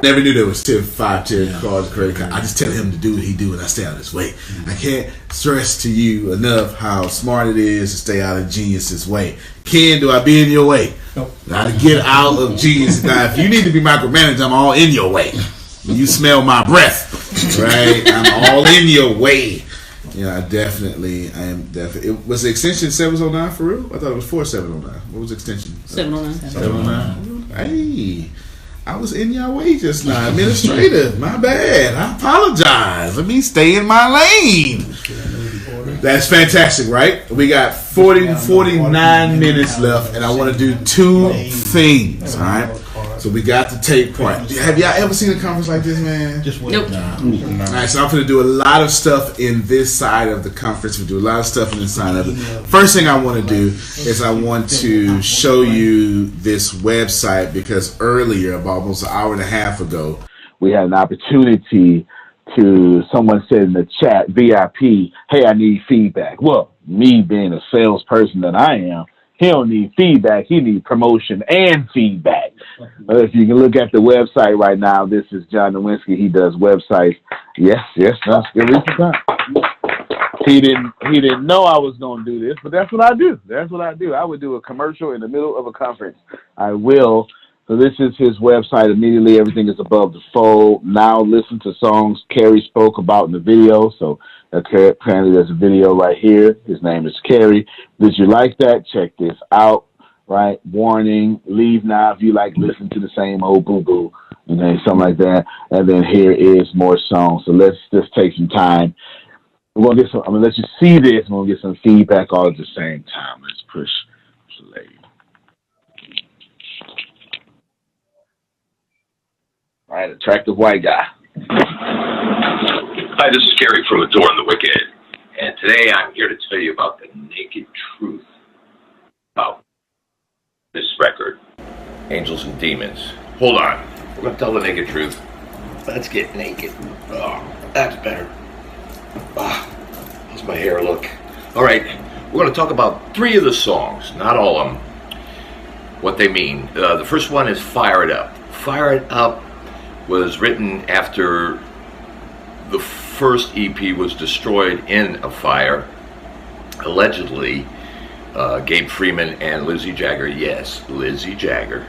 Never knew there was 5 cards, credit card. I just tell him to do what he do, and I stay out of his way. I can't stress to you enough how smart it is to stay out of Genius's way. Ken, do I be in your way? Nope. Now to get out of Genius. Now, if you need to be micromanaged, I'm all in your way. You smell my breath, right? I'm all in your way. Yeah, I am definitely. It was the extension 709 for real? I thought it was 4709. What was the extension? 709. 709. Hey, I was in your way just now. Administrative, my bad. I apologize. Let me stay in my lane. That's fantastic, right? We got 49 minutes left, and I want to do 2 things, all right? So we got the tape part. Have y'all ever seen a conference like this, man? Just wait. Nope. All right, so I'm going to do a lot of stuff in this side of the conference. We do a lot of stuff in this side of it. First thing I want to do is I want to show you this website, because earlier, about almost an hour and a half ago, we had an opportunity to, someone said in the chat, VIP, hey, I need feedback. Well, me being a salesperson that I am, he don't need feedback. He needs promotion and feedback. If you can look at the website right now, this is John Nowinsky. He does websites. Yes, no, still recent time. He didn't know I was going to do this, but that's what I do. I would do a commercial in the middle of a conference. I will. So this is his website. Immediately, everything is above the fold. Now listen to songs Kerry spoke about in the video. So apparently there's a video right here. His name is Kerry. Did you like that? Check this out. Right? Warning, leave now if you like listen to the same old boo-boo. Something like that. And then here is more songs. So let's just take some time. I'm going to let you see this. I'm going to get some feedback all at the same time. Let's push play. All right, attractive white guy. Hi, this is Kerry from Adorn the Wicked, and today I'm here to tell you about the naked truth about this record, Angels and Demons. Hold on, we're going to tell the naked truth. Let's get naked. Oh, that's better. How's my hair look? All right, we're going to talk about 3 of the songs, not all of them, what they mean. The first one is Fire It Up. Fire It Up was written after the first EP was destroyed in a fire. Allegedly, Gabe Freeman and Lizzie Jagger, yes, Lizzie Jagger,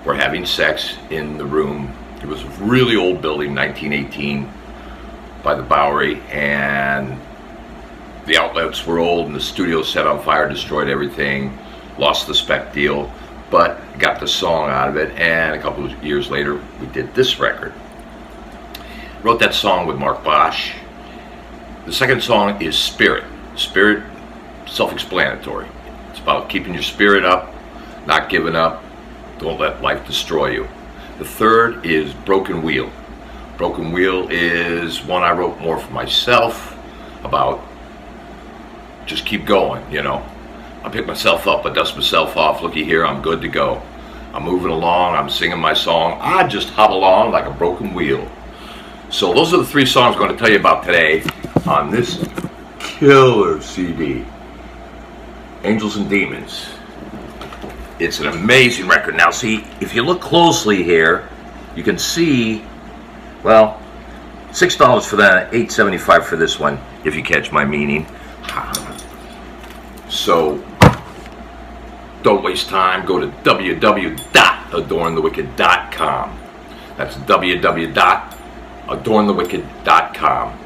were having sex in the room. It was a really old building, 1918, by the Bowery, and the outlets were old, and the studio set on fire, destroyed everything, lost the spec deal, but got the song out of it, and a couple of years later, we did this record. Wrote that song with Mark Bosch. The second song is Spirit. Spirit, self-explanatory. It's about keeping your spirit up, not giving up, don't let life destroy you. The third is Broken Wheel. Broken Wheel is one I wrote more for myself, about just keep going, I pick myself up, I dust myself off, looky here, I'm good to go. I'm moving along, I'm singing my song, I just hobble along like a broken wheel. So those are the 3 songs I'm going to tell you about today on this killer CD, Angels and Demons. It's an amazing record. Now see, if you look closely here, you can see, well, $6 for that, $8.75 for this one, if you catch my meaning. So don't waste time. Go to www.adornthewicked.com. That's www.adornthewicked.com.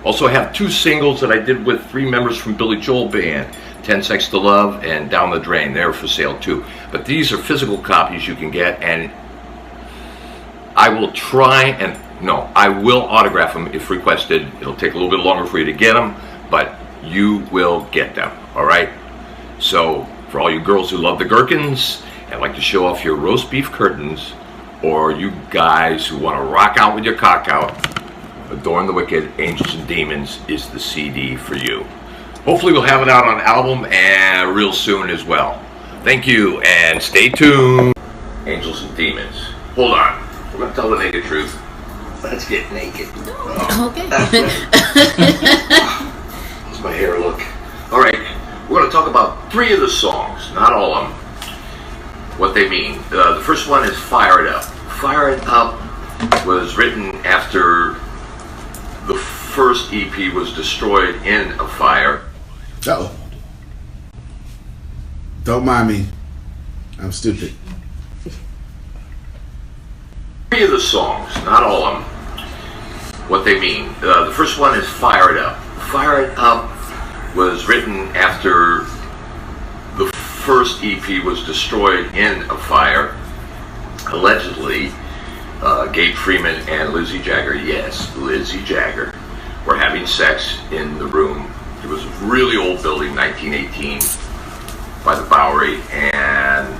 Also, I have 2 singles that I did with 3 members from Billy Joel Band, 10 Seconds to Love and Down the Drain. They're for sale too. But these are physical copies you can get, and I will I will autograph them if requested. It'll take a little bit longer for you to get them, but you will get them, all right? So for all you girls who love the gherkins and like to show off your roast beef curtains, or you guys who want to rock out with your cock out, Adorn the Wicked, Angels and Demons is the CD for you. Hopefully we'll have it out on album and real soon as well. Thank you, and stay tuned. Angels and Demons. Hold on, we're going to tell the naked truth. Let's get naked. Okay. How's my hair look? All right, we're going to talk about 3 of the songs, not all of them, what they mean. The first one is Fire It Up. Fire It Up was written after the first EP was destroyed in a fire. Uh-oh. Don't mind me. I'm stupid. Three of the songs, not all of them, what they mean. The first one is Fire It Up. Fire It Up was written after the first EP was destroyed in a fire. Allegedly, Gabe Freeman and Lizzie Jagger, yes, Lizzie Jagger, were having sex in the room. It was a really old building, 1918, by the Bowery, and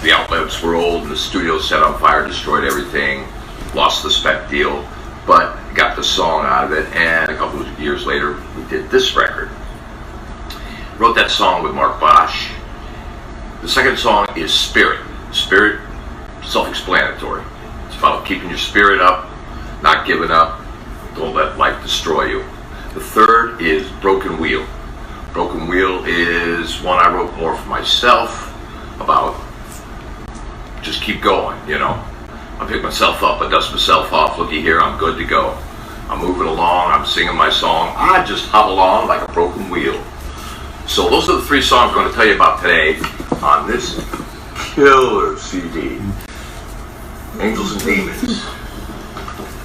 the outlets were old, and the studio set on fire, destroyed everything, lost the spec deal, but got the song out of it, and a couple of years later, we did this record. Wrote that song with Mark Bosch. The second song is Spirit. Spirit, self-explanatory. It's about keeping your spirit up, not giving up, don't let life destroy you. The third is Broken Wheel. Broken Wheel is one I wrote more for myself, about just keep going, you know. I pick myself up, I dust myself off, looky here, I'm good to go. I'm moving along, I'm singing my song, I just hobble on like a broken wheel. So those are the three songs I'm going to tell you about today on this killer CD, Angels and Demons.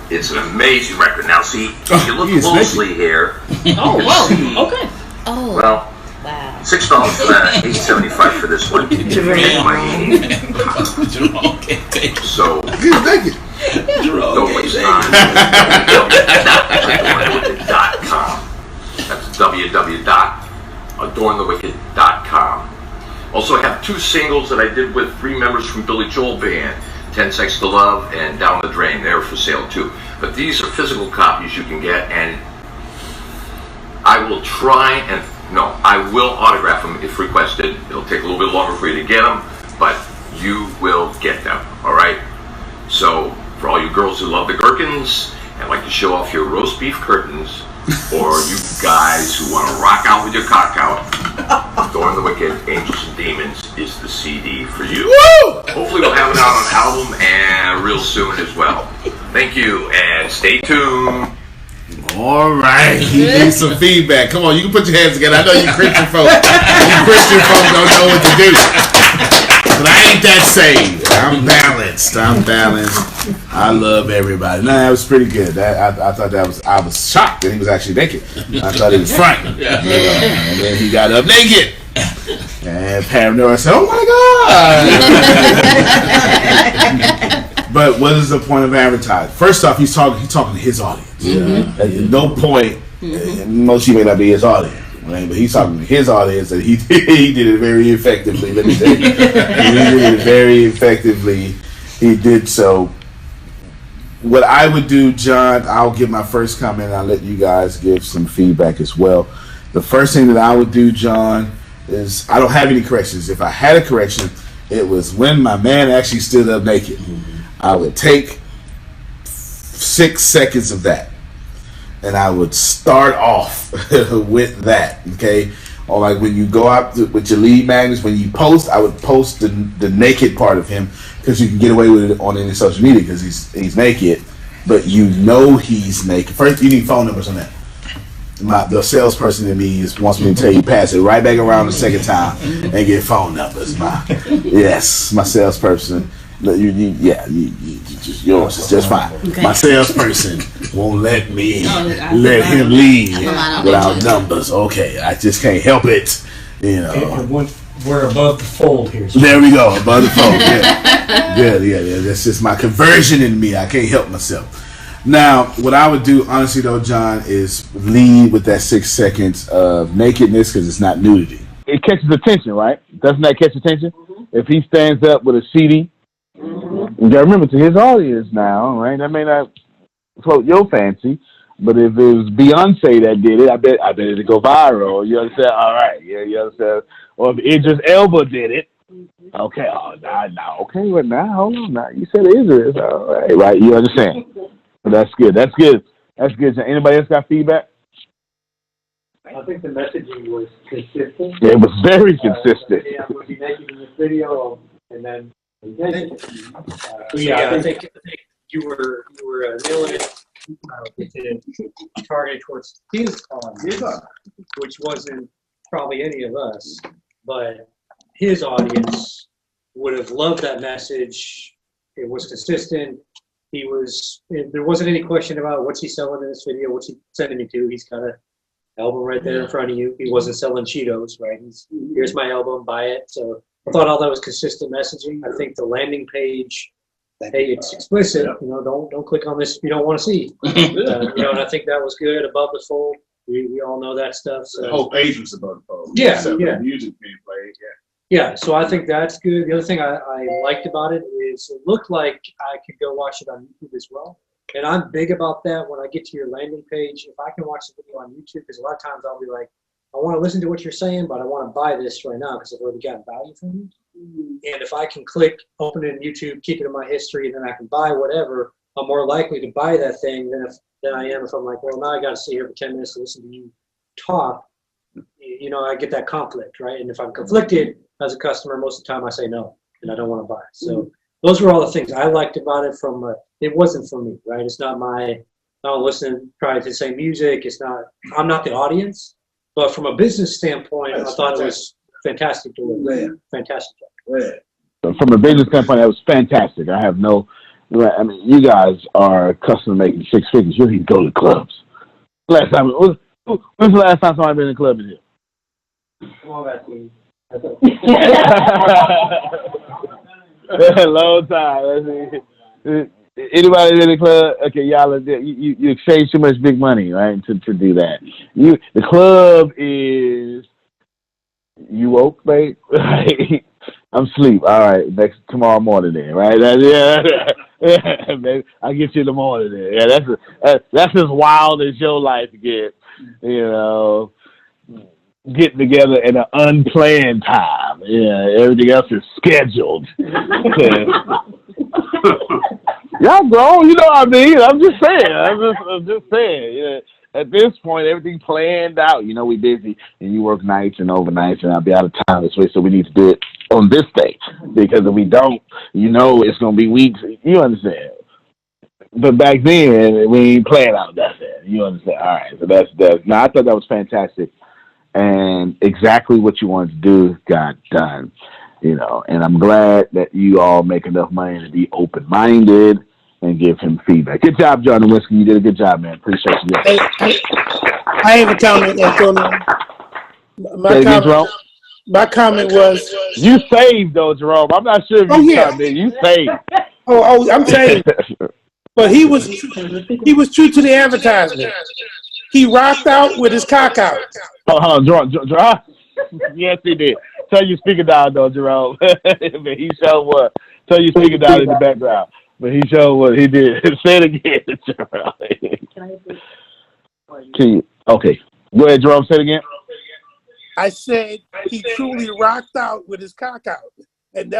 It's an amazing record. Now see, if you look closely here, oh, whoa, okay. Oh, well, wow. $6 for that, $8.75 for this one. So, don't waste time. www.adornthewicked.com. That's www.adornthewicked.com. Also, I have two singles that I did with three members from Billy Joel Band, 10 Seconds to Love and Down the Drain. They're for sale too. But these are physical copies you can get, and I will try and, no, I will autograph them if requested. It'll take a little bit longer for you to get them, but you will get them, all right? So, for all you girls who love the gherkins and like to show off your roast beef curtains, or you guys who want to rock out with your cock out, Adorn the Wicked, Angels and Demons is the CD for you. Woo! Hopefully we'll have it out on album and real soon as well. Thank you, and stay tuned. All right, he needs some feedback. Come on, you can put your hands together. I know you Christian folks. You Christian folks don't know what to do. But I ain't that saved. I'm balanced. I love everybody. No, that was pretty good. I thought that was. I was shocked that he was actually naked. I thought he was frightened. And then he got up naked. And Paranoia said, "Oh my God!" But what is the point of advertising? First off, he's talking to his audience. Mm-hmm. At no point, most of you may not be his audience. Right? But he's talking to his audience, and he did it very effectively. Let me tell you, he did it very effectively. He did so. What I would do, John, I'll give my first comment. I'll let you guys give some feedback as well. The first thing that I would do, John, is I don't have any corrections. If I had a correction, it was when my man actually stood up naked. Mm-hmm. I would take 6 seconds of that, and I would start off with that, okay? Or like when you go out with your lead magnets, when you post, I would post the naked part of him, because you can get away with it on any social media because he's naked, but you know he's naked. First, you need phone numbers on that. The salesperson in me wants me to tell you, pass it right back around the second time and get phone numbers. My salesperson. Yours is just fine. Okay. My salesperson won't let me let him leave without numbers. Okay, I just can't help it. You know, we're above the fold here. So. There we go, above the fold. Yeah. That's just my conversion in me. I can't help myself. Now, what I would do, honestly, though, John, is lead with that 6 seconds of nakedness because it's not nudity. It catches attention, right? Doesn't that catch attention? Mm-hmm. If he stands up with a CD. Mm-hmm. You gotta remember, to his audience now, right? That may not float your fancy, but if it was Beyonce that did it, I bet it'd go viral. You understand? All right, yeah, you understand? Or if Idris Elba did it, okay. Oh, now, okay, but now, hold on, now you said Idris, all right? You understand? But that's good. That's good. Anybody else got feedback? I think the messaging was consistent. Yeah, it was very consistent. I'm going to be naked in this video, and then. I think you were nailing it with it targeted towards his audience, which wasn't probably any of us, but his audience would have loved that message. It was consistent. There wasn't any question about what's he selling in this video, what's he sending me to. He's got an album right there in front of you. He wasn't selling Cheetos, right? Here's my album, buy it. So I thought all that was consistent messaging. I think the landing page, hey, it's explicit. Don't click on this if you don't want to see. And I think that was good. Above the fold, we all know that stuff. So. The whole page was above the fold. Yeah. The music being played. Yeah, so I think that's good. The other thing I liked about it is it looked like I could go watch it on YouTube as well. And I'm big about that when I get to your landing page. If I can watch the video on YouTube, because a lot of times I'll be like, I want to listen to what you're saying, but I want to buy this right now because I've already gotten value from you. And if I can click, open it in YouTube, keep it in my history, and then I can buy whatever, I'm more likely to buy that thing than I am if I'm like, well, now I got to sit here for 10 minutes to listen to you talk. I get that conflict, right? And if I'm conflicted as a customer, most of the time I say no, and I don't want to buy. So those were all the things I liked about it. It wasn't for me, right? It's not I don't listen probably to the same music. I'm not the audience, but from a business standpoint, I thought it was fantastic to look. Yeah. Fantastic. So from a business standpoint, that was fantastic. You guys are accustomed to making six figures. You need to go to clubs. When's the last time somebody been in a club in here? Come on back, please. Long time. Anybody in the club? Okay, y'all. You exchange too much big money, right? To do that. The club is you woke, babe. Right? I'm asleep. All right, tomorrow morning then, right? Yeah, baby. I'll get you in the morning then. Yeah, that's as wild as your life gets. Getting together in an unplanned time. Yeah, everything else is scheduled. Y'all grown, you know what I mean? I'm just saying. Yeah. At this point, everything planned out. We busy, and you work nights and overnights, and I'll be out of town this week, so we need to do it on this day. Because if we don't, it's going to be weeks. You understand? But back then, we ain't playing out that day. You understand? All right, so that's. Now, I thought that was fantastic. And exactly what you wanted to do got done, and I'm glad that you all make enough money to be open-minded and give him feedback. Good job, John Nowinsky. You did a good job, man. Appreciate you. I have a comment, Antonio. My comment was... You saved, though, Jerome. I'm not sure if you commented. You saved. I'm saying. But he was true to the advertisement. He rocked out with his cock out. Oh, Jerome. Yes, he did. Tell your speaker down, though, Jerome. But he showed what. Tell your speaker down in the background. But he showed what he did. Say it again, Jerome. Okay. Go ahead, Jerome. Say it again. I said he truly rocked out with his cock out. And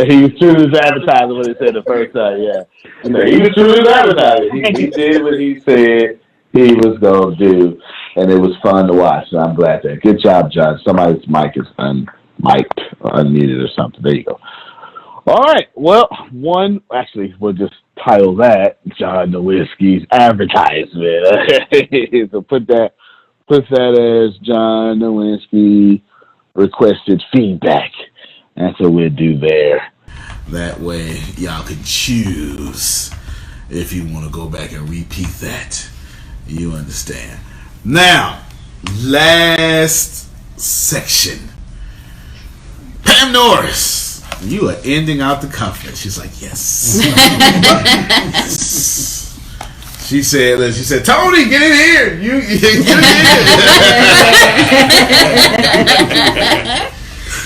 he was true to his advertising when he said the first time, yeah. He was true to his advertising. He did what he said he was going to do, and it was fun to watch, and I'm glad that. Good job, John. Somebody's mic is unmiked or unmuted or something. There you go. All right. Well, we'll just title that John Nowinsky's advertisement. So put that as John Nowinsky requested feedback. That's what we'll do there. That way, y'all can choose if you want to go back and repeat that. You understand. Now, last section. Pam Norris, you are ending out the conference. She's like, yes. She said, Tony, get in here. You get in here.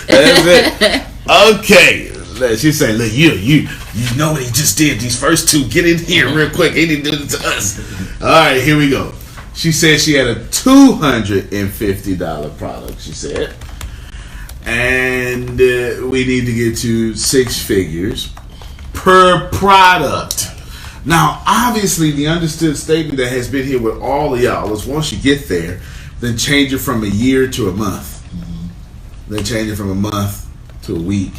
That's it. Okay. She said, look, you know what he just did. These first two, get in here real quick. He didn't do it to us. All right, here we go. She said she had a $250 product, she said. And we need to get to 6 figures per product. Now, obviously, the understood statement that has been here with all of y'all is once you get there, then change it from a year to a month. Then change it from a month to a week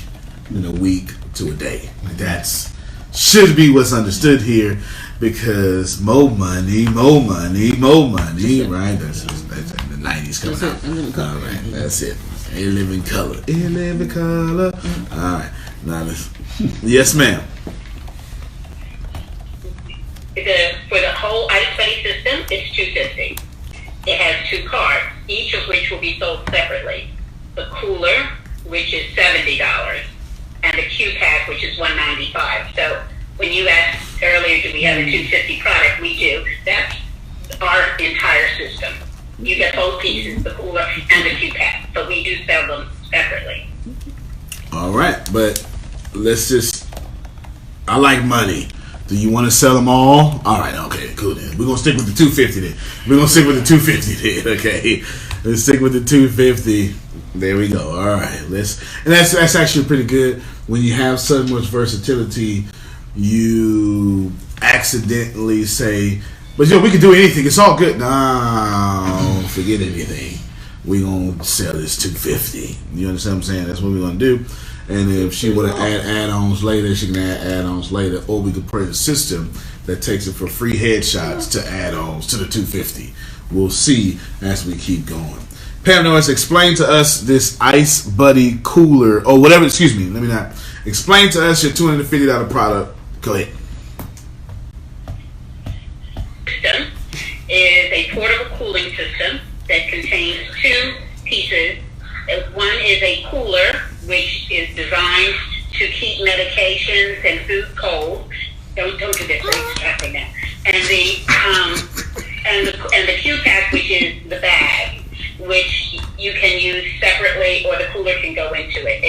in a week to a day. That's should be what's understood here, because more money, right? That's the 90s coming out. All right, that's it. A living color. All right, now let's. Yes, ma'am. For the whole Ice Buddy system, it's $250. It has 2 cards, each of which will be sold separately. The cooler, which is $70, and the QPAC, which is $195. So when you asked earlier, do we have a $250 product? We do. That's our entire system. You get both pieces, the cooler and the QPAC, but we do sell them separately. All right, but let's just. I like money. Do you want to sell them all? All right, okay, cool then. We're going to stick with the $250 then. We're going to stick with the $250 then, okay? Let's stick with the $250. There we go. All right, and that's actually pretty good. When you have so much versatility, you accidentally say, but we can do anything. It's all good. No, forget anything. We're going to sell this $250. You understand what I'm saying? That's what we're going to do. And if she want to add add-ons later, she can add add-ons later. Or we could put a system that takes it for free headshots to add-ons to the $250. We'll see as we keep going. Pam Norris, explain to us this Ice Buddy cooler, or whatever, excuse me, let me not. Explain to us your $250 product. Go ahead. System is a portable cooling system that contains 2 pieces. One is a cooler, which is designed to keep medications and food cold. Don't do this, right now. And the QPAC, which is the bag, which you can use separately, or the cooler can go into it.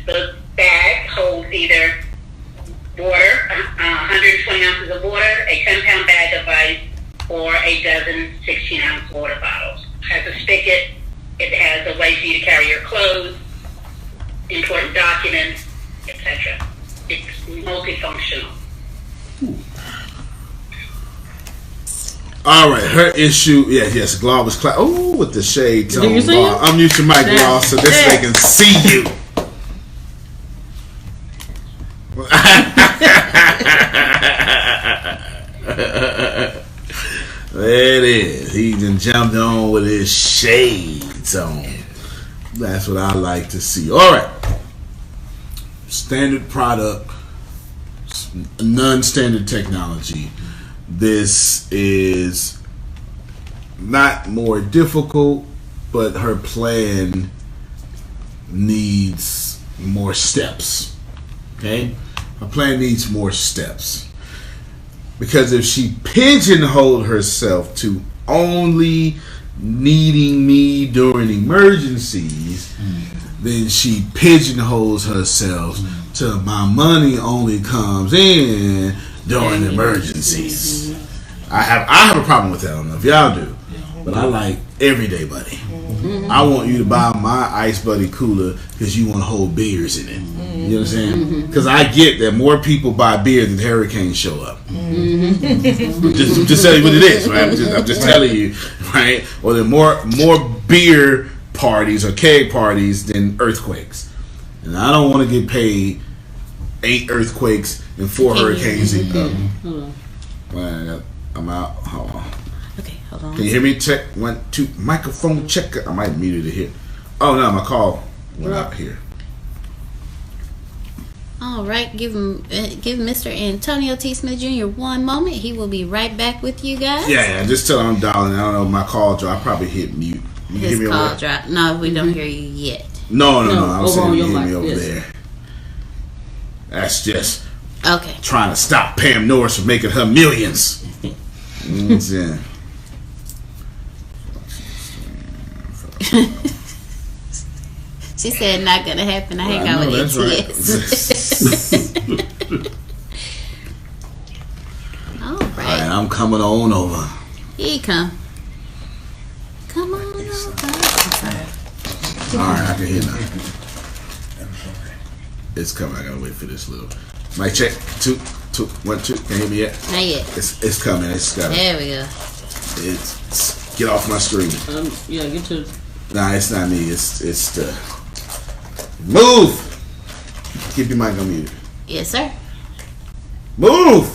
The bag holds either water, 120 ounces of water, a 10-pound bag of ice, or a dozen 16-ounce water bottles. It has a spigot. It has a way for you to carry your clothes, important documents, etc. It's multifunctional. All right, her issue, yes, Glaw was clap. Oh, with the shades on. You see Glaw. Unmute your mic, Glaw, so this they can see you. There it is. He done jumped on with his shades on. That's what I like to see. All right. Standard product, non-standard technology. This is not more difficult, but her plan needs more steps. Okay? Her plan needs more steps. Because if she pigeonholed herself to only needing me during emergencies, then she pigeonholes herself to my money only comes in during emergencies. I have a problem with that. I don't know if y'all do, but I like everyday money. I want you to buy my Ice Buddy cooler because you want to hold beers in it. You know what I'm saying? Because I get that more people buy beer than hurricanes show up. Just tell you what it is, right? I'm just telling you, right? Or there are more beer parties or keg parties than earthquakes. And I don't want to get paid 8 earthquakes and 4 hurricanes. Hold on. I'm out. Hold on. Okay, hold on. Can you hear me? Check 1, 2. Microphone check. I might mute it here. Oh no, my call went out here. All right, give Mr. Antonio T. Smith Jr. 1 moment. He will be right back with you guys. Yeah, just tell him I'm dialing. I don't know, my call dropped. I probably hit mute. You His hear me call over there? dropped. No, we don't hear you yet. No. I'm over saying on you your hear me mic, over yes. there. That's just Okay. trying to stop Pam Norris from making her millions. Yeah. She said not gonna happen. I hang Well, out I know, with that's ATS. All All right, right. I'm coming on over. Here you come. Come on over. All right, I can hear now. It's coming. I gotta wait for this little mic check. 2, 1, 2. Can you hear me yet? Not yet. It's coming. It's got. There we go. It's get off my screen. Yeah, get to. Nah, it's not me. It's the move. Keep your mic on mute. Yes, sir. Move!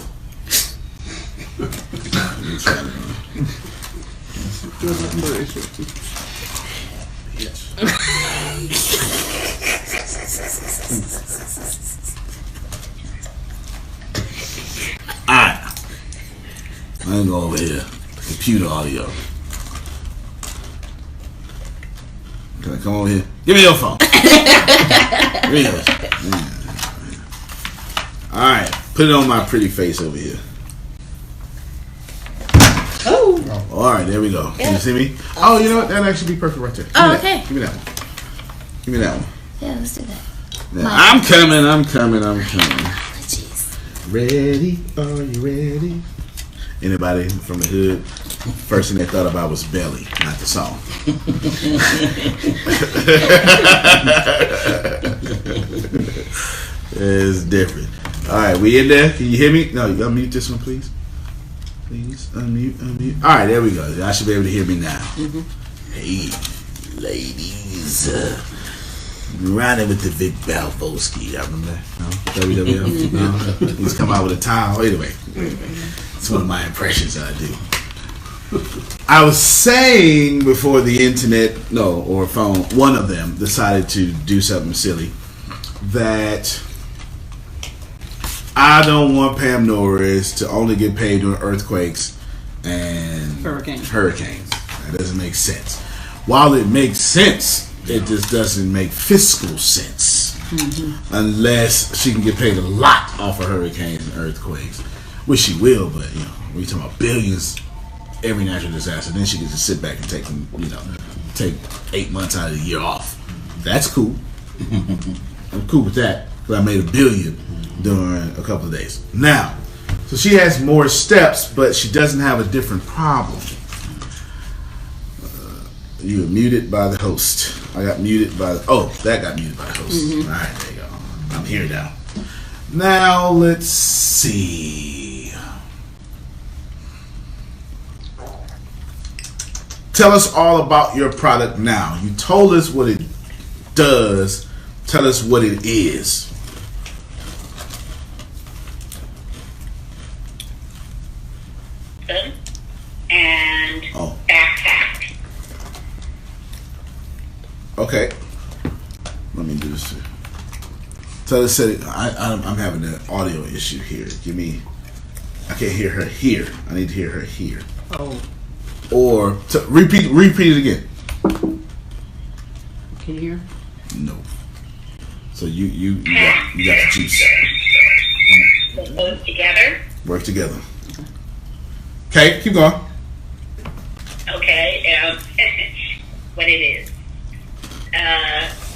Alright. I'm gonna go over here. Computer audio. Can I come over here? Give me your phone. Give me yours. Alright. Put it on my pretty face over here. Oh. Alright, there we go. Can you see me? Oh, you know what? That'd actually be perfect right there. Oh, okay. Give me that one. Give me that one. Yeah, let's do that. Yeah, I'm coming. Oh, jeez. Ready? Are you ready? Anybody from the hood? First thing they thought about was belly, not the song. It's different. Alright, we in there? Can you hear me? No, you unmute this one, please. Please, unmute. Alright, there we go. I should be able to hear me now. Hey, ladies. Riding with the Vic Balfoski. I remember that? No? WWF? No? He's come out with a towel. Anyway, it's one of my impressions that I do. I was saying before the internet, or phone, one of them decided to do something silly, that I don't want Pam Norris to only get paid during earthquakes and hurricanes. That doesn't make sense. While it makes sense, it just doesn't make fiscal sense unless she can get paid a lot off of hurricanes and earthquakes, which she will. But we're talking about billions every natural disaster. Then she can just sit back and take 8 months out of the year off. That's cool. I'm cool with that because I made $1 billion during a couple of days. Now, so she has more steps, but she doesn't have a different problem. You were muted by the host. I got muted by that got muted by the host. All right, there you go. I'm here now. Now, let's see. Tell us all about your product now. You told us what it does. Tell us what it is. And backpack. Okay. Let me do this. Tell us. I'm having an audio issue here. I can't hear her here. I need to hear her here. Oh. Or repeat it again. Can you hear? No. So you got the juice. Both together. Work together. Okay, keep going. Okay. What it is?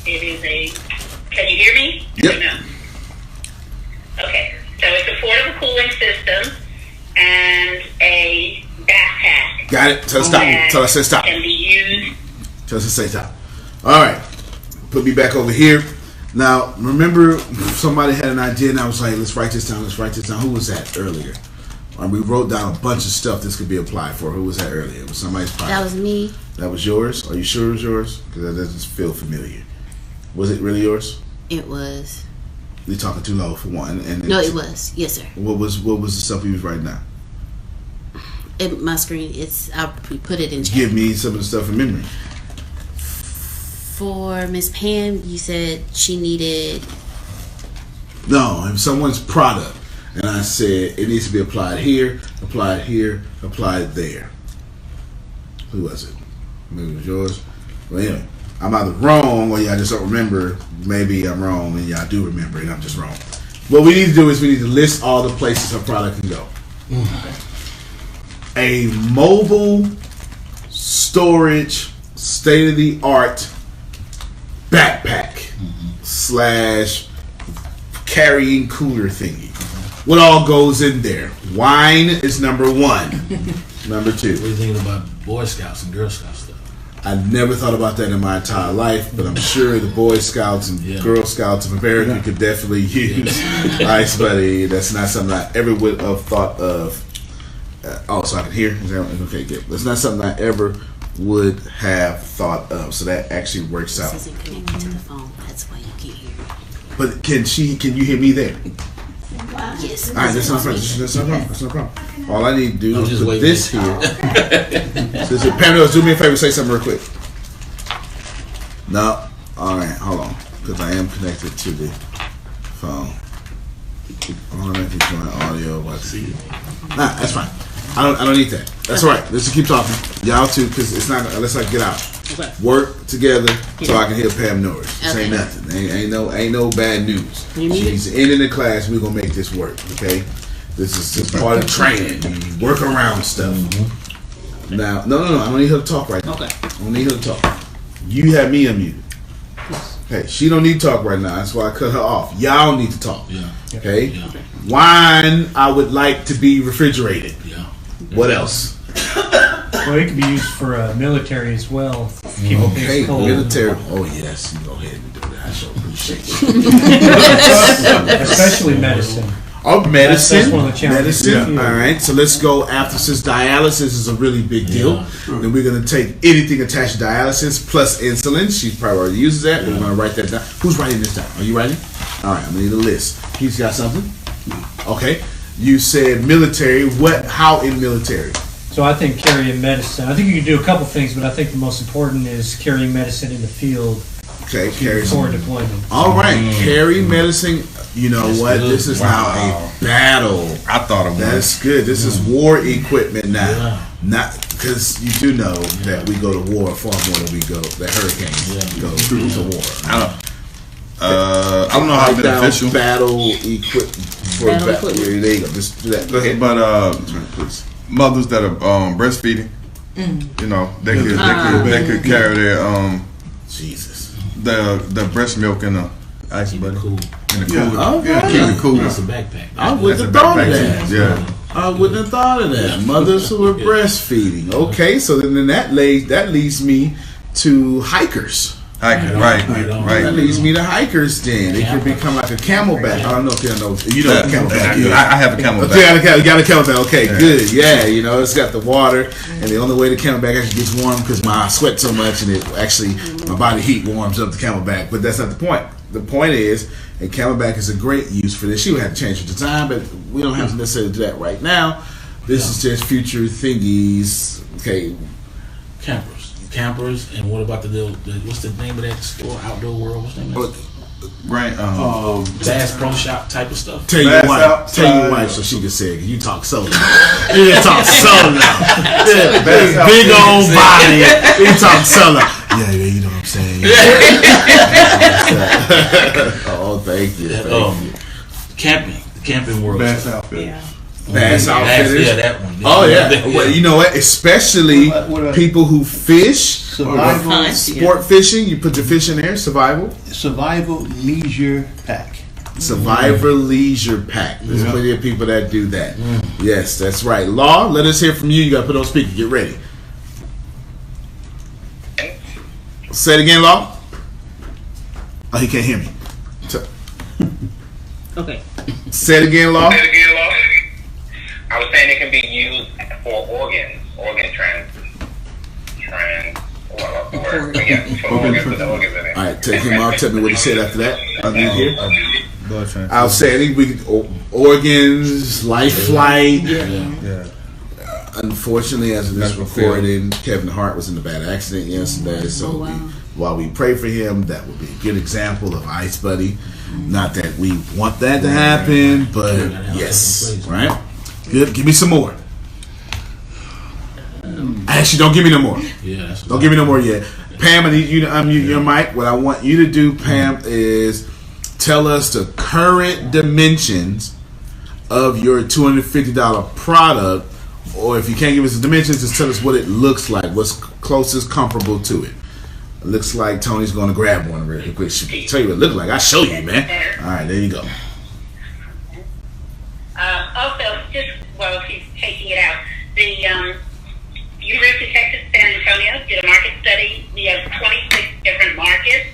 It is a. Can you hear me? Yep. No. Okay. So it's a portable cooling system and a backpack. Got it. Tell us stop. Tell us to stop. Can be used. Tell us to say stop. All right. Put me back over here. Now, remember somebody had an idea and I was like, let's write this down. Who was that earlier? We wrote down a bunch of stuff this could be applied for. Who was that earlier? It was somebody's project. That was me. That was yours? Are you sure it was yours? Because that doesn't feel familiar. Was it really yours? It was. You're talking too low for one. No, it was. Yes, sir. What was the stuff you was writing down? My screen. I'll put it in chat. Give me some of the stuff from memory. For Miss Pam, you said she needed. No, it was someone's product. And I said, it needs to be applied here, applied there. Who was it? Maybe it was yours. Well, anyway, I'm either wrong or y'all just don't remember. Maybe I'm wrong and y'all do remember and I'm just wrong. What we need to do is we need to list all the places her product can go. A mobile storage, state-of-the-art backpack / carrying cooler thingy. What all goes in there? Wine is number 1. Number 2. What do you think about Boy Scouts and Girl Scouts stuff? I've never thought about that in my entire life, but I'm sure the Boy Scouts and Girl Scouts of America could definitely use Ice Buddy. That's not something I ever would have thought of. So I can hear? Okay, good. That's not something I ever would have thought of. So that actually works out. This isn't connected to the phone. That's why you can't hear. But can you hear me there? Yes. All right, that's no problem. All I need to do is put this here. So, Pamela, do me a favor, say something real quick. No. All right, hold on, because I am connected to the phone. I want to make it join audio. Nah, that's fine. I don't need that. That's all right. Let's just keep talking. Y'all too, because it's not. Let's not get out. Okay. Work together so I can hear Pam Norris. This ain't nothing. Ain't no bad news. She's ending the class. We're gonna make this work. Okay. This is just part of training. You work around stuff. Mm-hmm. Now, no. I don't need her to talk right now. Okay. I don't need her to talk. You have me unmuted. Hey, she don't need to talk right now. That's why I cut her off. Y'all need to talk. Yeah. Okay. Yeah. Wine, I would like to be refrigerated. Yeah. What else? Well, it can be used for military as well. Okay, military. Oh yes, you go ahead and do that. I so appreciate it. Especially medicine. Oh, medicine. That's one of the challenges. Medicine. Yeah. All right. So let's go after, since dialysis is a really big deal. Then we're going to take anything attached to dialysis plus insulin. She probably already uses that. We're going to write that down. Who's writing this down? Are you writing? All right. I'm going to need a list. He's got something. Okay. You said military. What? How in military? So I think carrying medicine. I think you can do a couple things, but I think the most important is carrying medicine in the field. Okay, carry before deployment. All right, carry medicine. You know what? Good. This is now a battle. I thought of that's good. This is war equipment now. Yeah. Not because you do know that we go to war far more than we go. The hurricanes go to war. I don't know how beneficial battle equipment for battle. There you go. Just do that. Go ahead. But please. Mothers that are breastfeeding, you know, they could carry their Jesus, the breast milk in the ice buddy. Cool. In the cooler. Keep it cool. That's a backpack. I wouldn't have thought of that. Yeah. I wouldn't have thought of that. Mothers who are breastfeeding. Okay, so then that leads me to hikers. Right. That leads me to hikers. Then it could become like a camelback. I don't know if you know. You know what a camelback is. I have a camelback. You got a camelback. Okay, good. Yeah, you know it's got the water, and the only way the camelback actually gets warm because I sweat so much, and it actually my body heat warms up the camelback. But that's not the point. The point is, a camelback is a great use for this. She would have to change her design, but we don't have to necessarily do that right now. This is just future thingies. Okay, campers, and what about the what's the name of that store? Outdoor World. What's the name of that? Right. Bass Pro Shop type of stuff. Tell your wife so she can say it. You talk solo. You talk solo now. Yeah, big old body. You talk solo. Yeah, you know what I'm saying. Oh, thank you. Camping World. Bass Outfitters. Yeah. Bass Outfitters. Yeah, that one. Oh yeah. Well, you know what? Especially people who fish, sport fishing. You put the fish in there. Survival leisure pack. Survivor leisure pack. There's plenty of people that do that. Yes, that's right. Law, let us hear from you. You got to put on speaker. Get ready. Say it again, Law. Oh, he can't hear me. Okay. Say it again, Law. I was saying it can be used for organ in it. All right, take him out. Tell me what he said after that. I'll get here. Outstanding. We organs, life flight. Yeah. Unfortunately, as of this recording, Kevin Hart was in a bad accident yesterday. So while we pray for him, that would be a good example of Ice Buddy. Not that we want that to happen, but yes, right. Good. Give me some more. Actually, don't give me no more. Don't give me no more yet. Pam, I need you to unmute your mic. What I want you to do, Pam, is tell us the current dimensions of your $250 product, or if you can't give us the dimensions, just tell us what it looks like. What's closest comparable to it? It looks like Tony's going to grab one really quick. She'll tell you what it looks like. I'll show you, man. All right, there you go. Also, just while she's taking it out, the University of Texas San Antonio did a market study. We have 26 different markets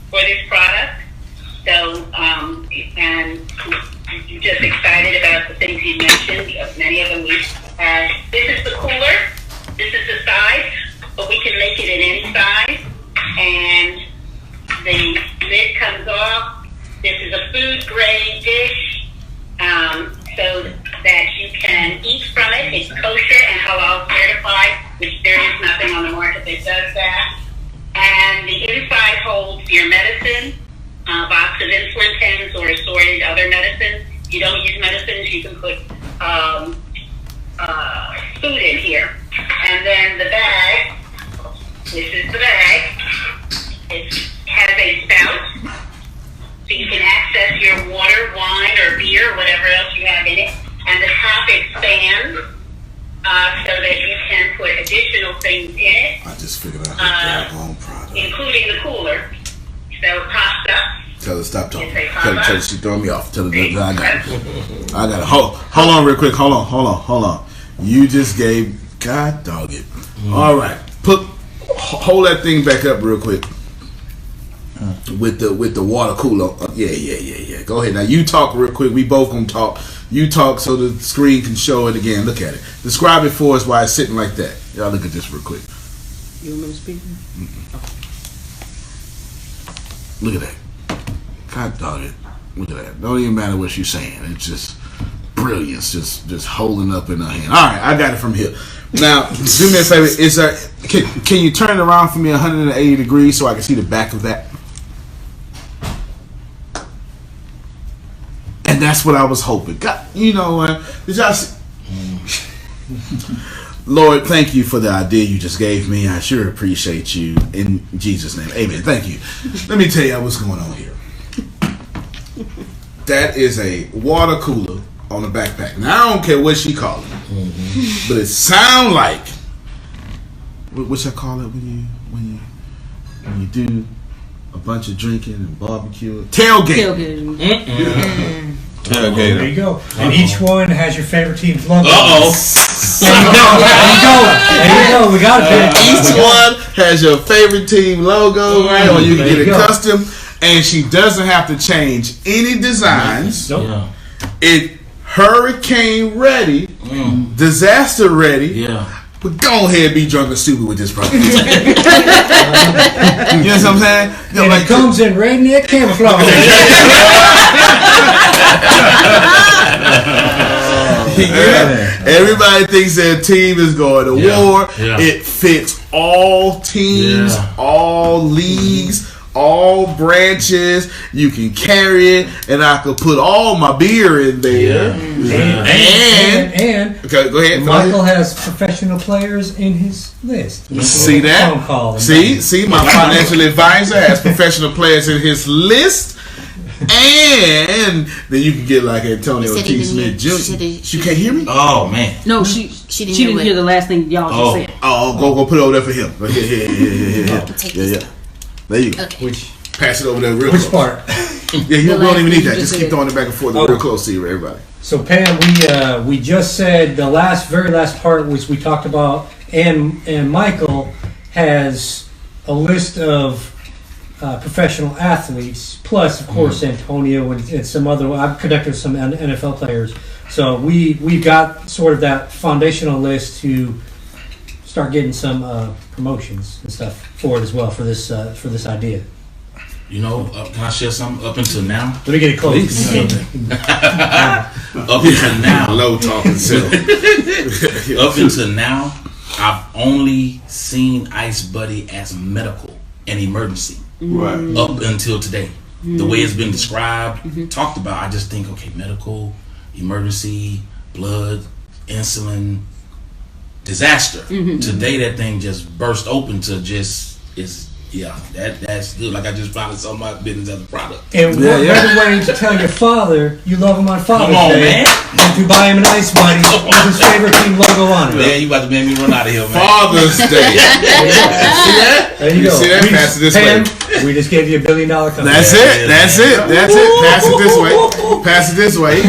for this product. So, and just excited about the things you mentioned. Many of them we have. This is the cooler. This is the size, but we can make it in any size. And the lid comes off. This is a you don't use medicines, you can put food in here. And then the bag, this is the bag. It has a spout, so you can access your water, wine, or beer, or whatever else you have in it. And the top expands so that you can put additional things in it. I just figured out her own product, including the cooler. So it pops up. Tell her stop talking. Tell her she's throwing me off. Tell her that I got it. I got it. Hold on real quick. Hold on. You just gave, God dog it. All right. Hold that thing back up real quick. With the water cooler. Yeah. Go ahead. Now you talk real quick. We both gonna talk. You talk so the screen can show it again. Look at it. Describe it for us why it's sitting like that. Y'all look at this real quick. You want me to speak? Look at that. God dog it. Look at that. Don't even matter what she's saying. It's just brilliance. Just holding up in her hand. All right, I got it from here. Now, do me a favor. Can you turn it around for me 180 degrees so I can see the back of that? And that's what I was hoping. God, you know what? Did y'all see? Lord, thank you for the idea you just gave me. I sure appreciate you. In Jesus' name, amen. Thank you. Let me tell you what's going on here. That is a water cooler on a backpack. Now, I don't care what she called it. But it sound like, what y'all call it when you do a bunch of drinking and barbecue? Tailgate. There you go. And each one has your favorite team's logo. There you go. We got it. Each one has your favorite team logo, right? Or you can get it custom. And she doesn't have to change any designs. Yeah. It hurricane ready, disaster ready. Yeah. But go ahead and be drunk and stupid with this product. You know what I'm saying? And like, it comes in redneck camouflage. Everybody thinks their team is going to war. Yeah. It fits all teams, all leagues, all branches. You can carry it, and I could put all my beer in there. And okay, go ahead. Michael has professional players in his list. See that? See, my financial advisor has professional players in his list. And then you can get like Antonio T. Smith Jr. She can't hear me? Oh man. No, she didn't hear the last thing y'all just said. Oh, go put it over there for him. Here. There you go. Okay. Pass it over there real close. Which part? Yeah, you don't even need that. Just keep throwing it back and forth real close to you, everybody. So Pam, we just said the very last part, which we talked about, and Michael has a list of professional athletes, plus of course Antonio and some other. I've connected with some NFL players, so we've got sort of that foundational list to start getting some promotions and stuff for it as well for this idea. You know, can I share something? Up until now, let me get it close. Up until now, low talking self. Up until now, I've only seen Ice Buddy as medical and emergency. Right. Up until today, the way it's been described, talked about, I just think, okay, medical, emergency, blood, insulin, disaster. Today, that thing just burst open to just that's good. Like I just found out my business as a product. And what better way to tell your father you love him on Father's Day than to buy him an Ice Buddy with his favorite team logo on it? Man, you about to make me run out of here, man. Father's Day. See that? There you go. See that? Pass it this way. We just gave you $1 billion company. That's it. Pass it this way.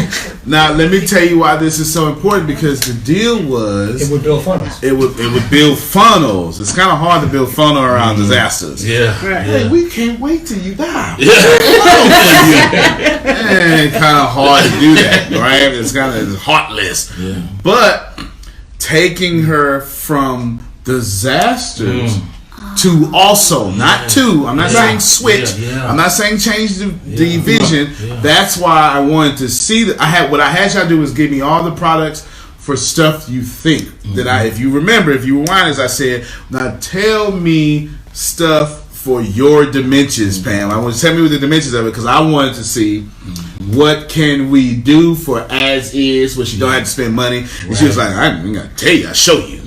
Now let me tell you why this is so important, because the deal was it would build funnels. It would build funnels. It's kind of hard to build funnel around disasters. Yeah. Hey, we can't wait till you die. Kind of hard to do that, right? It's kind of heartless. Yeah. But taking her from disasters to also, not two. I'm not saying switch. I'm not saying change the vision. That's why I wanted to see that. What I had y'all do was give me all the products for stuff you think that if you rewind, as I said, now tell me stuff for your dimensions, Pam. I want to tell me what the dimensions of it because I wanted to see what can we do for as is, where she don't have to spend money. And she was like, I'm gonna tell you, I'll show you,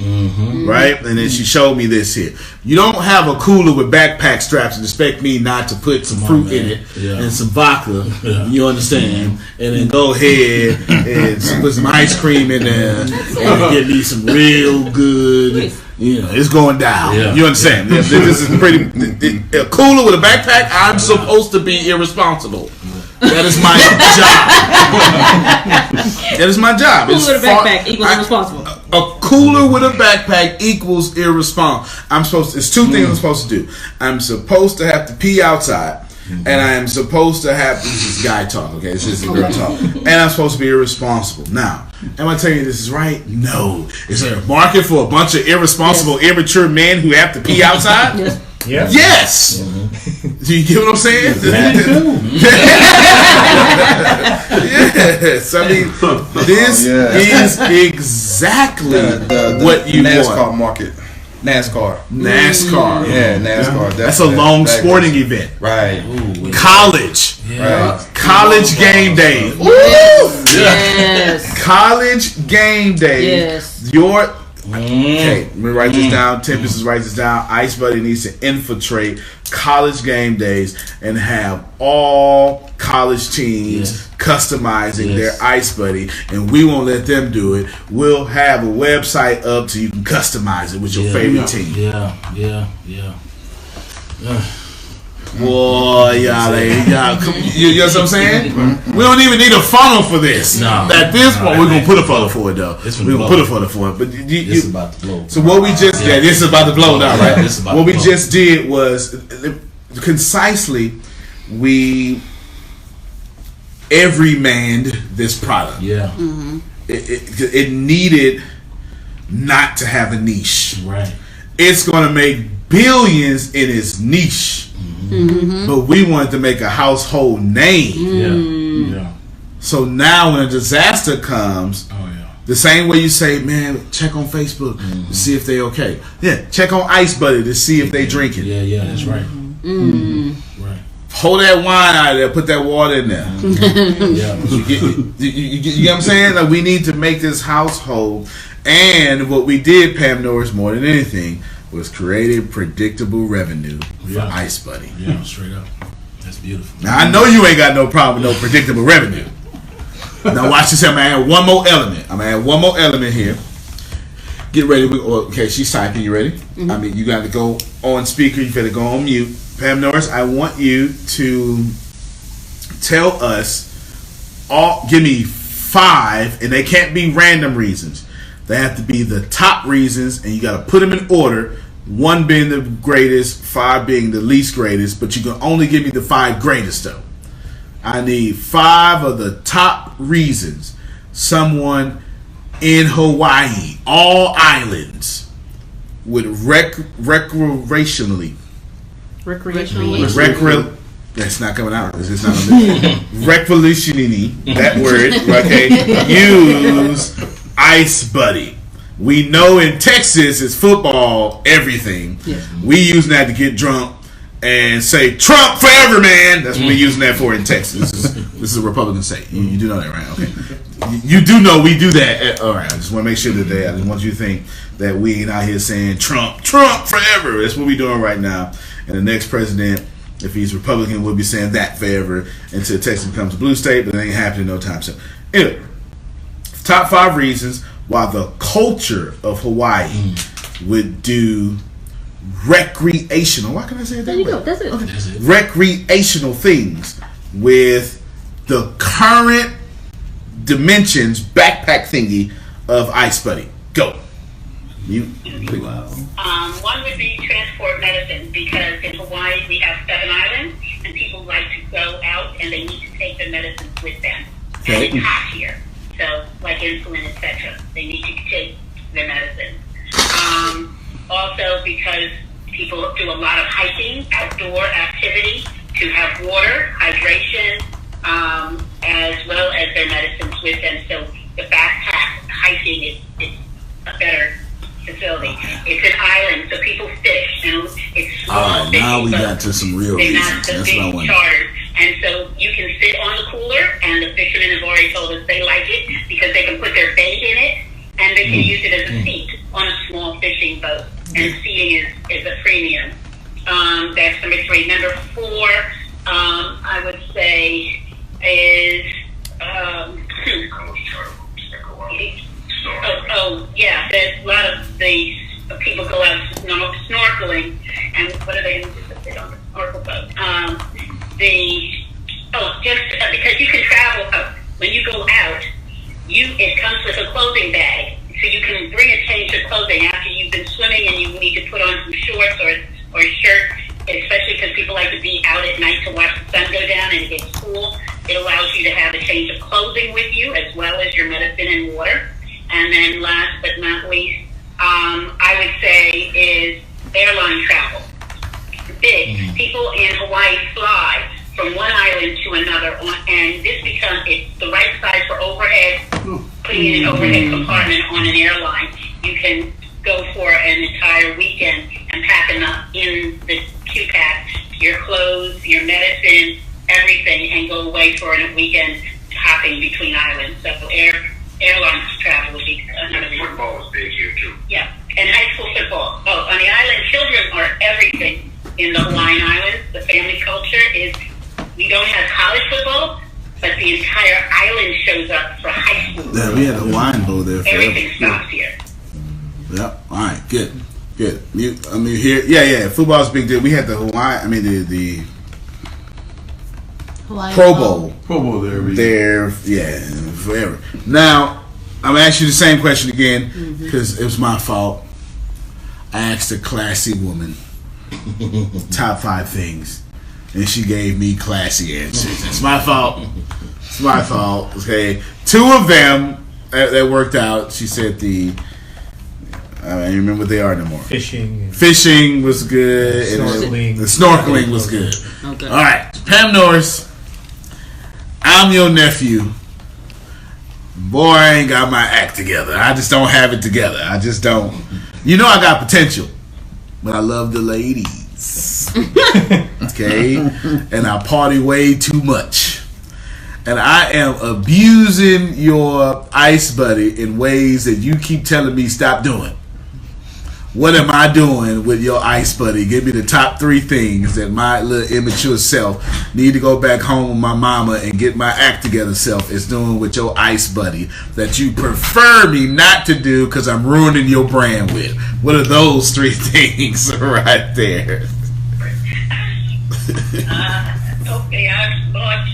right? And then she showed me this here. You don't have a cooler with backpack straps and expect me not to put some fruit in it and some vodka. You understand? And then go ahead and put some ice cream in there and get me some real good. You know, it's going down. You understand? This is pretty. A cooler with a backpack. I'm supposed to be irresponsible. That is my job. That is my job. Cooler with a backpack equals irresponsible. A cooler with a backpack equals irresponsible. It's two things I'm supposed to do. I'm supposed to have to pee outside. And I am supposed to have, this is guy talk, okay? This is girl talk. And I'm supposed to be irresponsible. Now, am I telling you this is right? No. Is there a market for a bunch of irresponsible, immature men who have to pee outside? Yes. Do you get what I'm saying? Yes. I mean, this is exactly what you NASCAR want. market. NASCAR. Yeah, NASCAR. That's a long sporting event. Right. Ooh, college. Right. College game day. Ooh. Yes. College game day. Yes. Okay, let me write this down. Tempest write this down. Ice Buddy needs to infiltrate college game days and have all college teams customizing their Ice Buddy, and we won't let them do it. We'll have a website up so you can customize it with your favorite team. Boy, y'all, you know what I'm saying? We don't even need a funnel for this. No. At this point, we're gonna put a funnel for it though. We're gonna put a funnel for it. But this is about to blow. So what we just this is about to blow now, right? What we just did was concisely we everymanned this product. It needed not to have a niche. Right. It's gonna make billions in its niche. But we wanted to make a household name. So now when a disaster comes, the same way you say, man, check on Facebook to see if they okay. Check on Ice Buddy to see if they drinking. That's right. Right. Hold that wine out of there, put that water in there. You get what I'm saying? Like, we need to make this household. And what we did, Pam Norris, more than anything, was created predictable revenue for Ice Buddy. Straight up. That's beautiful. Now I know you ain't got no problem with no predictable revenue. Now watch this. I'm gonna add one more element here. Get ready. Okay, she's typing. You ready? I mean, you got to go on speaker. You got to go on mute. Pam Norris, I want you to tell us give me 5, and they can't be random reasons. They have to be the top reasons, and you got to put them in order. 1 being the greatest, 5 being the least greatest, but you can only give me the 5 greatest though. I need 5 of the top reasons someone in Hawaii, all islands, would recreationally. That's not coming out. It's not recreationally. That word, okay? Use Ice Buddy. We know in Texas it's football everything. We using that to get drunk and say Trump forever, man. That's what we're using that for in Texas. This is a Republican state. You do know that, right? Okay. You do know we do that. All right. I just want to make sure that I didn't want you to think that we ain't out here saying Trump forever. That's what we're doing right now. And the next president, if he's Republican, will be saying that forever until Texas becomes a blue state, but it ain't happening no time soon. Anyway, top 5 reasons why the culture of Hawaii would do recreational. Why can I say it that way? There you go. That's it. Okay. Recreational things with the current dimensions backpack thingy of Ice Buddy. Go. One would be transport medicine, because in Hawaii we have 7 islands and people like to go out and they need to take their medicines with them. And it's hot here, so like insulin, etc. They need to take their medicine. Also because people do a lot of hiking, outdoor activity, to have water, hydration, as well as their medicines with them. So the backpack hiking is a better facility. It's an island, so people fish, and it's small. All right, now we got to some real They're reasons. not the That's what I big want. charters. And so you can sit on the cooler, and the fishermen have already told us they like it because they can put their bait in it, and they can use it as a seat on a small fishing boat. And seating is a premium. That's number 3. Number 4, I would say, is yeah. There's a lot of the people go out snorkeling, and what are they going to do if they don't snorkel boat? Because you can travel when you go out. It comes with a clothing bag, so you can bring a change of clothing after you've been swimming and you need to put on some shorts or a shirt. Especially because people like to be out at night to watch the sun go down and it gets cool. It allows you to have a change of clothing with you as well as your medicine and water. And then last but not least, I would say is airline travel. Big. People in Hawaii fly from one island to another, and this becomes it's the right size for overhead, putting in an overhead compartment on an airline. You can go for an entire weekend and pack enough in the QPAC, your clothes, your medicine, everything, and go away for a weekend hopping between islands. So airline travel would be another reason. Football is big here too. Yeah, and high school football. Oh, on the island, children are everything in the Hawaiian Islands. The family culture is, we don't have college football, but the entire island shows up for high school. Yeah, we had a Hawaiian bowl there. Everything stops here. Yep. All right. Good. Here. Football's a big deal. We had the Hawaii. I mean the Pro Bowl. Pro Bowl there. Yeah, forever. Now I'm gonna ask you the same question again because it was my fault. I asked a classy woman top 5 things, and she gave me classy answers. It's my fault. It's my fault. Okay, 2 of them that worked out. She said I don't remember what they are no more. Fishing was good. Snorkeling. The snorkeling was good. Okay. All right, Pam Norris. I'm your nephew. Boy, I ain't got my act together. I just don't have it together. I just don't. You know I got potential, but I love the ladies. Okay, and I party way too much. And I am abusing your ice buddy in ways that you keep telling me stop doing. What am I doing with your ice buddy? Give me the top 3 things that my little immature self need to go back home with my mama and get my act together self is doing with your ice buddy that you prefer me not to do because I'm ruining your brand with. What are those 3 things right there? Okay, I thought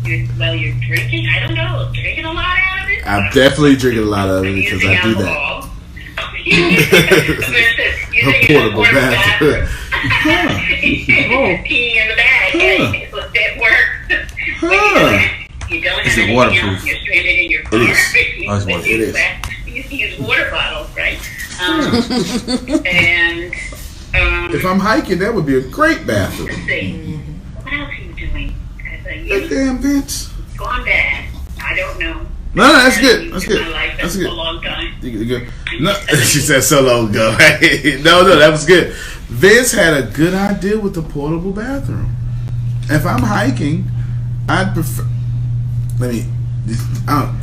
you're drinking. I don't know. Drinking a lot out of it? I'm definitely drinking a lot of it because I do that. A portable bathroom. Peeing in the bag. Hey, that works. You don't have anything else. You're stranded in your car. It is. You can use water bottles, right? And if I'm hiking, that would be a great bathroom. Let's see. What else are you doing? That damn bitch. Gone bad. I don't know. No, that's good. That's good. That's good. A long time. No, she said so long ago. No, that was good. Vince had a good idea with the portable bathroom. If I'm hiking, I'd prefer.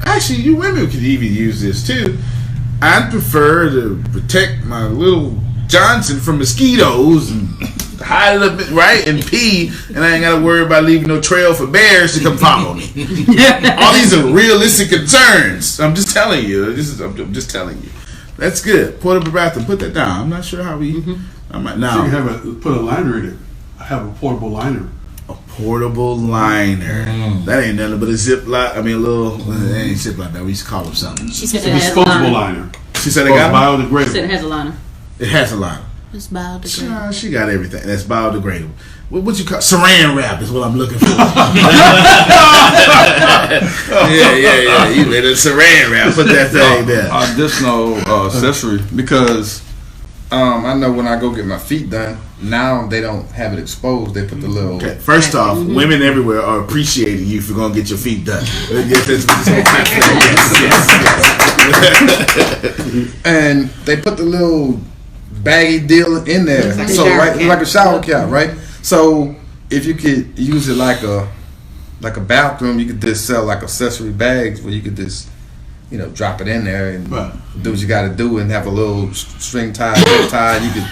Actually, you women could even use this too. I'd prefer to protect my little Johnson from mosquitoes and hide it up, right, and pee, and I ain't got to worry about leaving no trail for bears to come follow me. All these are realistic concerns. I'm just telling you. I'm just telling you. That's good. Portable bathroom. Put that down. I'm not sure how we. I might now. So you can put a liner in it. I have a portable liner. A portable liner. That ain't nothing but a ziploc. I mean, a little. It ain't ziploc. That we used to call them something. She said it's a disposable liner. She said it got biodegradable. She said it has a liner. It has a liner. It's biodegradable. She got everything. That's biodegradable. What you call saran wrap is what I'm looking for. Yeah. You made a saran wrap. Put that thing there. Additional accessory because I know when I go get my feet done, now they don't have it exposed. They put the little. Okay. First off, women everywhere are appreciating you for going to get your feet done. And they put the little baggy deal in there, like so like a shower cap, right? So if you could use it like a bathroom, you could just sell like accessory bags where you could just drop it in there and do what you got to do and have a little string tie. You could,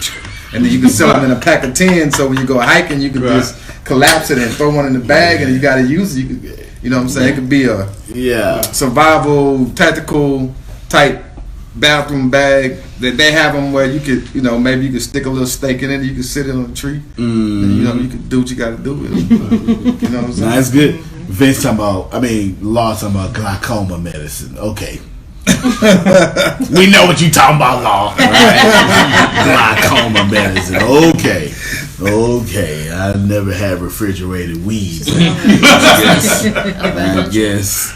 and then you can sell them in a pack of 10. So when you go hiking, you can just collapse it and throw one in the bag, and you got to use it. You know what I'm saying? It could be a survival, tactical type bathroom bag. That they have them where you could, maybe you could stick a little stake in it. You could sit it on a tree, and you could do what you got to do with it. You know what I'm saying? That's good. Vince talking about, Law talking about glaucoma medicine. Okay. We know what you talking about, Law. Right? Glaucoma medicine. Okay. I never had refrigerated weed. I guess.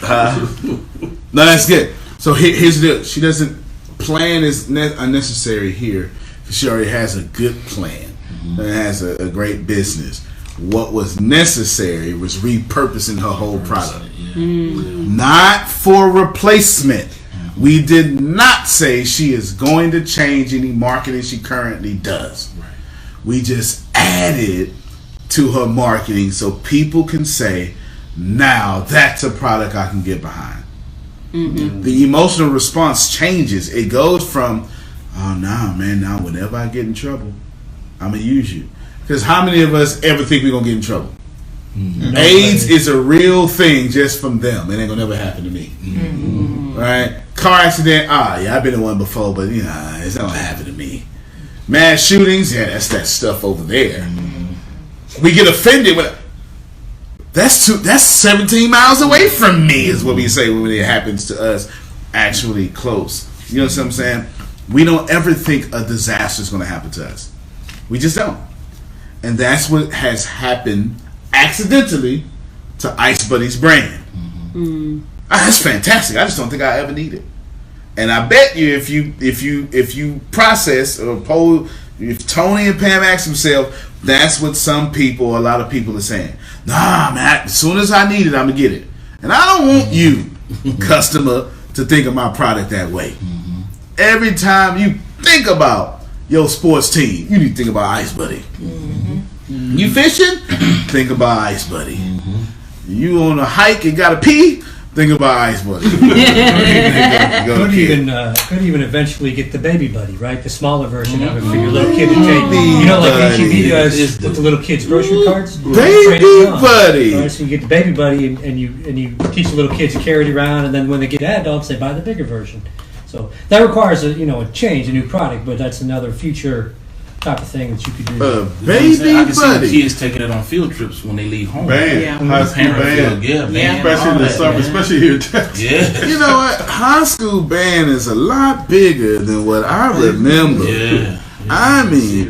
No, that's good. So here's the deal. She doesn't. Plan is unnecessary here. She already has a good plan. And has a great business. What was necessary was repurposing her whole product. Not for replacement. We did not say she is going to change any marketing she currently does. We just added to her marketing so people can say, now that's a product I can get behind. The emotional response changes. It goes from, oh, nah, man, now whenever I get in trouble, I'm going to use you. Because how many of us ever think we're going to get in trouble? AIDS is a real thing just from them. It ain't going to never happen to me. Right? Car accident, I've been in one before, but it's not going to happen to me. Mass shootings, that's that stuff over there. We get offended when that's 17 miles away from me is what we say when it happens to us actually close. You know what I'm saying? We don't ever think a disaster is going to happen to us. We just don't. And that's what has happened accidentally to Ice Buddy's brand. That's fantastic. I just don't think I ever need it. And I bet you if you process or poll, if Tony and Pam ask themselves, that's what a lot of people are saying. Nah, man, as soon as I need it, I'm going to get it. And I don't want you, customer, to think of my product that way. Every time you think about your sports team, you need to think about Ice Buddy. You fishing? Think about Ice Buddy. You on a hike and got to pee? Think about Ice Buddy. Could even eventually get the Baby Buddy, right? The smaller version of it for your little kid to take. Like HEB does with the little kids' grocery carts. Baby Buddy. Right, so you get the Baby Buddy, and you teach the little kids to carry it around, and then when they get adults, they buy the bigger version. So that requires a change, a new product, but that's another future type of thing that you could do. Baby I can see the kids taking it on field trips when they leave home. High school band. Especially in the summer, especially here in Texas. You know what? High school band is a lot bigger than what I remember.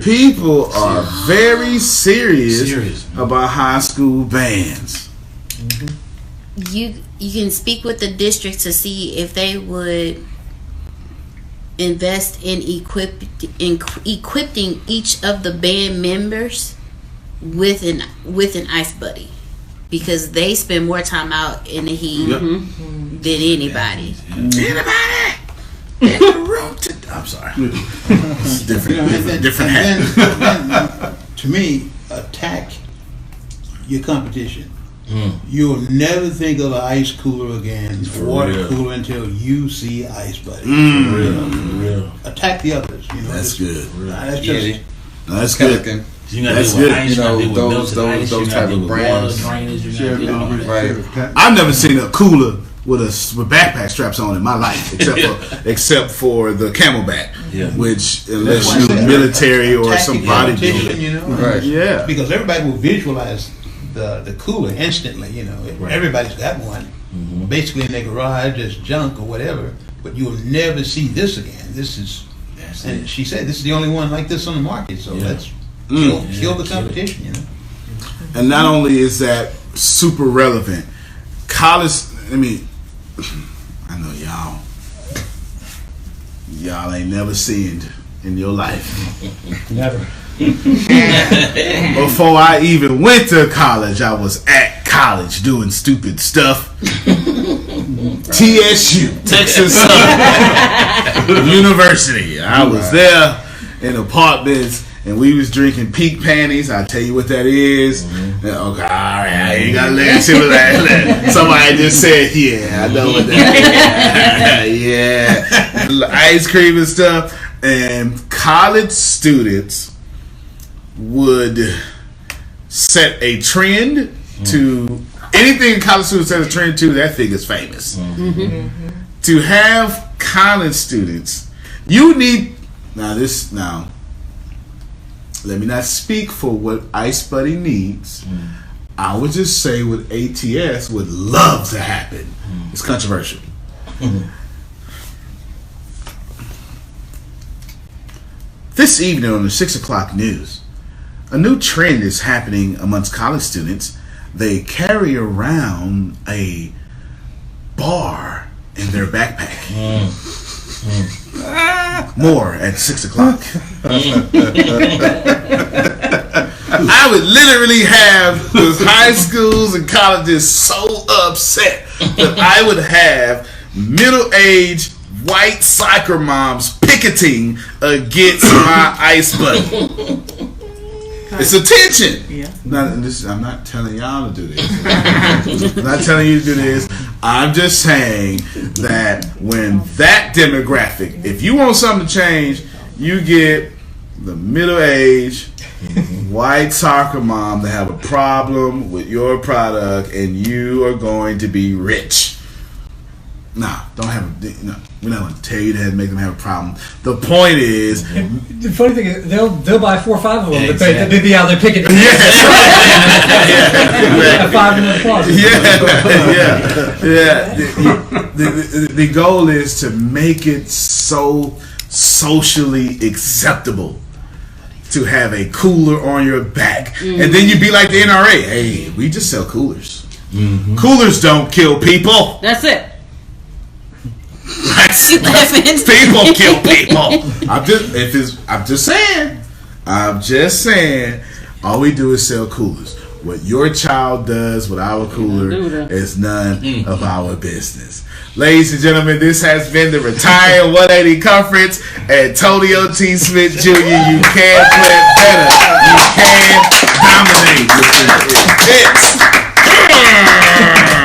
People are very serious about high school bands. You can speak with the district to see if they would invest in equipping each of the band members with an Ice Buddy, because they spend more time out in the heat than anybody. Anybody in the room? I'm sorry. It's different hat. To me, attack your competition. You'll never think of an ice cooler again, water cooler, until you see Ice Buddy. For real. Attack the others. That's good. That's just. That's good. That's good. Those type of brands. I've never seen a cooler with backpack straps on in my life, except for the Camelback, which unless you're military or some bodybuilder, right? Yeah, because everybody will visualize the cooler instantly. Everybody's got one, basically in their garage, just junk or whatever. But you'll never see this again. This is, and she said this is the only one like this on the market. So let's kill the competition. And not only is that super relevant, college. I know y'all ain't never seen in your life? Never. Before I even went to college, I was at college doing stupid stuff. TSU, Texas Southern University. I was there in apartments, and we was drinking peak panties. I'll tell you what that is. Okay, all right, I ain't gotta let you see that. Somebody just said, yeah, I know what that is. Yeah, ice cream and stuff. And college students would set a trend to anything college students set a trend to, that thing is famous. To have college students, you need now let me not speak for what Ice Buddy needs. I would just say what ATS would love to happen. It's controversial. This evening on the 6 o'clock news, a new trend is happening amongst college students. They carry around a bar in their backpack. More at 6 o'clock. I would literally have the high schools and colleges so upset that I would have middle-aged white soccer moms picketing against my Ice Buddy. It's attention. Yeah. I'm not telling y'all to do this. I'm not telling you to do this. I'm just saying that when that demographic, if you want something to change, you get the middle-aged white soccer mom that have a problem with your product, and you are going to be rich. Nah, don't have no. We're not going to tell you to make them have a problem. The point is, the funny thing is, they'll buy 4 or 5 of them, but they'll be out there picking. The goal is to make it so socially acceptable to have a cooler on your back, and then you be like the NRA. Hey, we just sell coolers. Coolers don't kill people. That's it. People kill people. I'm just saying. All we do is sell coolers. What your child does with our cooler is none of our business. Ladies and gentlemen, this has been the Retire 180 Conference. Antonio T. Smith Jr. You can play better. You can dominate. It's